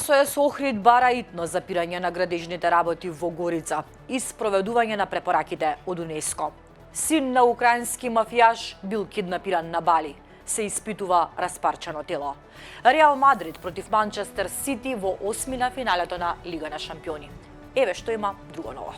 СОС Охрид бара итно запирање на градежните работи во Горица и спроведување на препораките од УНЕСКО. Син на украински мафијаш бил киднапиран на Бали. Се испитува распарчано тело. Реал Мадрид против Манчестер Сити во осми на финалето на Лига на шампиони. Еве што има друго ново.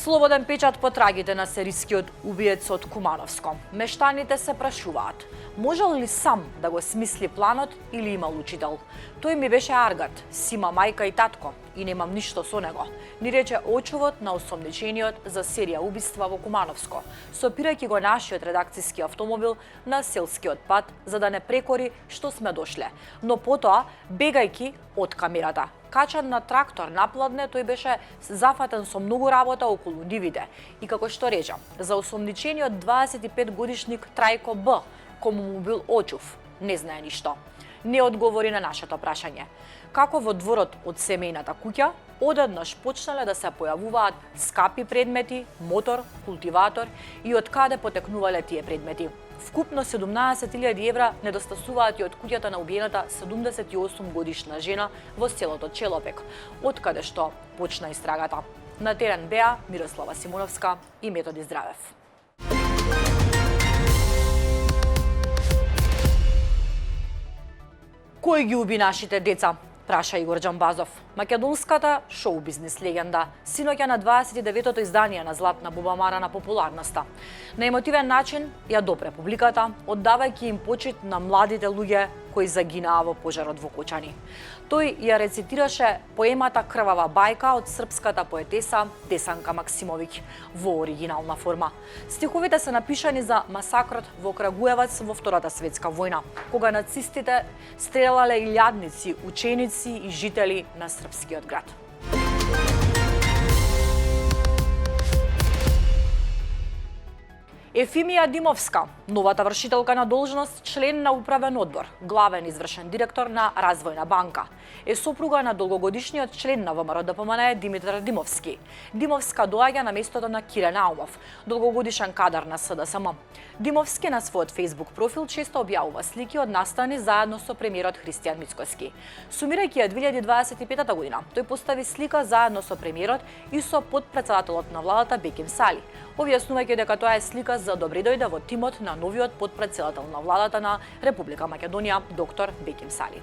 Слободен печат по трагите на серискиот убиец од Кумановско. Мештаните се прашуваат, можел ли сам да го смисли планот или имал учител? Тој ми беше аргат, сима мајка и татко и немам ништо со него, ни рече очувот на осомничениот за серија убиства во Кумановско, сопирајќи го нашиот редакциски автомобил на селскиот пат за да не прекори што сме дошле, но потоа бегајќи од камерата. Качан на трактор напладне, тој беше зафатен со многу работа околу нивите. И како што рече, за осомничениот 25-годишник Трајко Б, кому му бил очув, не знае ништо. Не одговори на нашето прашање. Како во дворот од семејната куќа, одеднаш почнале да се појавуваат скапи предмети, мотор, култиватор и од каде потекнувале тие предмети. Вкупно 17.000 евра недостасуваат и од куќата на убиената 78-годишна жена во селото Челопек, од каде што почна истрагата. На терен беа Мирослава Симоновска и Методи Здравев. Кој ги уби нашите деца? Праша Игор Џамбазов. Македонската шоу-бизнес легенда, синоќа на 29-тото издание на Златна бубамара на популарноста. На емотивен начин ја допре публиката, оддавајќи им почит на младите луѓе кои загинаа во пожарот во Кочани. Тој ја рецитираше поемата Крвава бајка од српската поетеса Десанка Максимовиќ во оригинална форма. Стиховите се напишани за масакрот во Крагуевац во Втората светска војна, кога нацистите стрелале илјадници ученици и жители на српскиот град. Ефимија Димовска, новата вршителка на должност, член на управен одбор, главен извршен директор на Развојна банка, е сопруга на долгогодишниот член на ВМРО-ДПМН Димитар Димовски. Димовска доаѓа на местото на Кире Наумов, долгогодишен кадар на СДСМ. Димовски на својот Facebook профил често објавува слики од настани заедно со премиерот Христијан Мицкоски. Сумирајќи ја 2025 година, тој постави слика заедно со премиерот и со потпредседателот на владата Беким Сали, објаснувајќи дека тоа е слика за добре дојде во тимот на новиот потпредседател на владата на Република Македонија, доктор Беким Сали.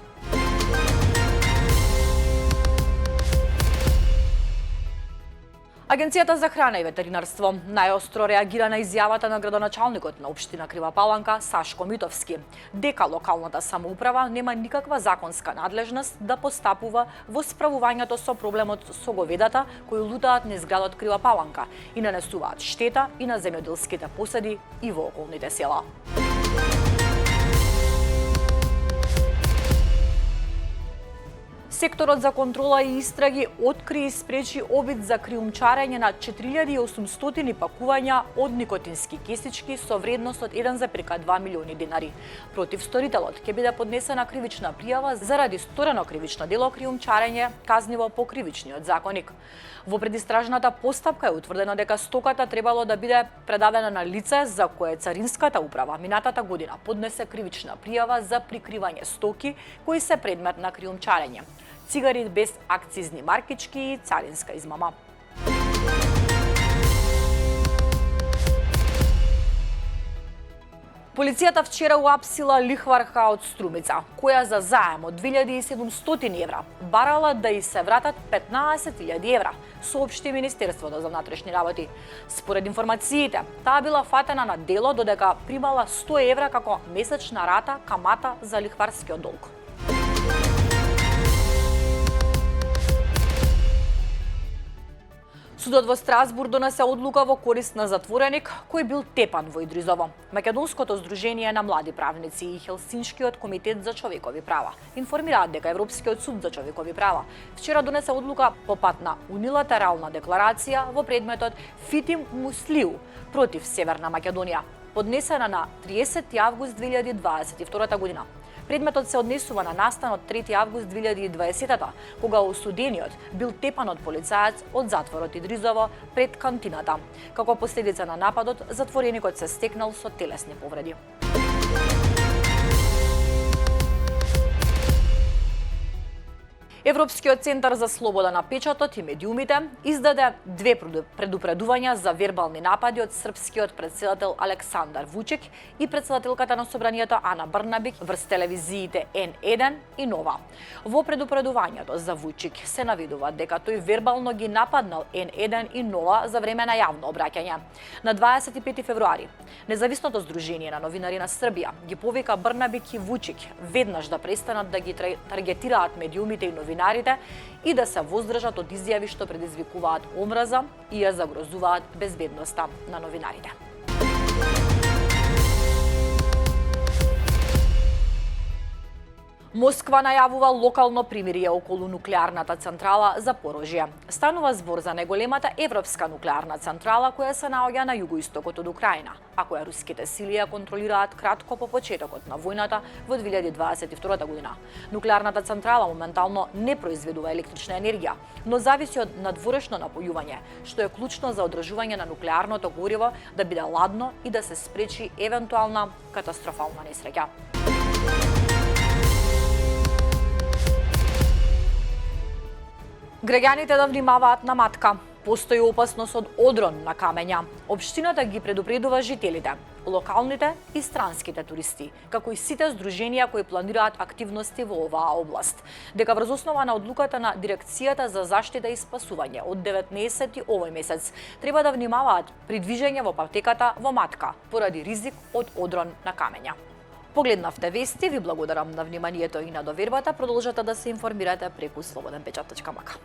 Агенцијата за храна и ветеринарство најостро реагира на изјавата на градоначалникот на општина Крива Паланка Сашко Митовски, дека локалната самоуправа нема никаква законска надлежност да постапува во справувањето со проблемот со говедата кои лутаат низ градот Крива Паланка и нанесуваат штета и на земјоделските посади и во околните села. Секторот за контрола и истраги откри и спречи обид за криумчарење на 4800 пакувања од никотински кесички со вредност од 1,2 милиони денари. Против сторителот ќе биде поднесена кривична пријава заради сторено кривично дело криумчарење, казниво по кривичниот законник. Во предистражната постапка е утврдено дека стоката требало да биде предадена на лице за кое Царинската управа минатата година поднесе кривична пријава за прикривање стоки кои се предмет на криумчарење. Цигари без акцизни маркички и царинска измама. Полицијата вчера уапсила лихварка од Струмица, која за заем од 2700 евра барала да и се вратат 15.000 евра, соопшти Министерството за внатрешни работи. Според информациите, таа била фатена на дело додека примала 100 евра како месечна рата камата за лихварскиот долг. Судот во Страсбург донесе одлука во корист на затвореник кој бил тепан во Идризово. Македонското здружение на млади правници и Хелсиншкиот комитет за човекови права информираат дека Европскиот суд за човекови права вчера донесе одлука по пат на унилатерална декларација во предметот Фитим Муслиу против Северна Македонија, поднесена на 30 август 2022 година. Предметот се однесува на настанот 3 август 2020-та, кога осудениот бил тепан од полицаец од затворот Идризово пред кантината. Како последица на нападот, затвореникот се стекнал со телесни повреди. Европскиот центар за слобода на печатот и медиумите издаде 2 предупредувања за вербални напади од српскиот претседател Александар Вучик и претседателката на собранието Ана Брнабик врз телевизиите N1 и Нова. Во предупредувањето за Вучик се наведува дека тој вербално ги нападнал N1 и Нова за време на јавно обраќање. На 25 февруари, Независното здружение на новинари на Србија ги повика Брнабик и Вучик веднаш да престанат да ги таргетираат медиумите и новинарите и да се воздржат од изјави што предизвикуваат омраза и ја загрозуваат безбедноста на новинарите. Москва најавува локално примирие околу нуклеарната централа за Порожје. Станува збор за најголемата европска нуклеарна централа која се наоѓа на југоистокот од Украина, а која руските сили ја контролираат кратко по почетокот на војната во 2022 година. Нуклеарната централа моментално не произведува електрична енергија, но зависи од надворешно напојување, што е клучно за одржување на нуклеарното гориво да биде ладно и да се спречи евентуална катастрофална несреќа. Граѓаните да внимаваат на матка. Постои опасност од одрон на камења. Општината ги предупредува жителите, локалните и странските туристи, како и сите здруженија кои планираат активности во оваа област, дека врз основа на одлуката на Дирекцијата за заштита и спасување од 19 овој месец треба да внимаваат при движење во патеката во матка поради ризик од одрон на камења. Погледнавте вести, ви благодарам на вниманието и на довербата. Продолжете да се информирате преку slobodnpečat.mk.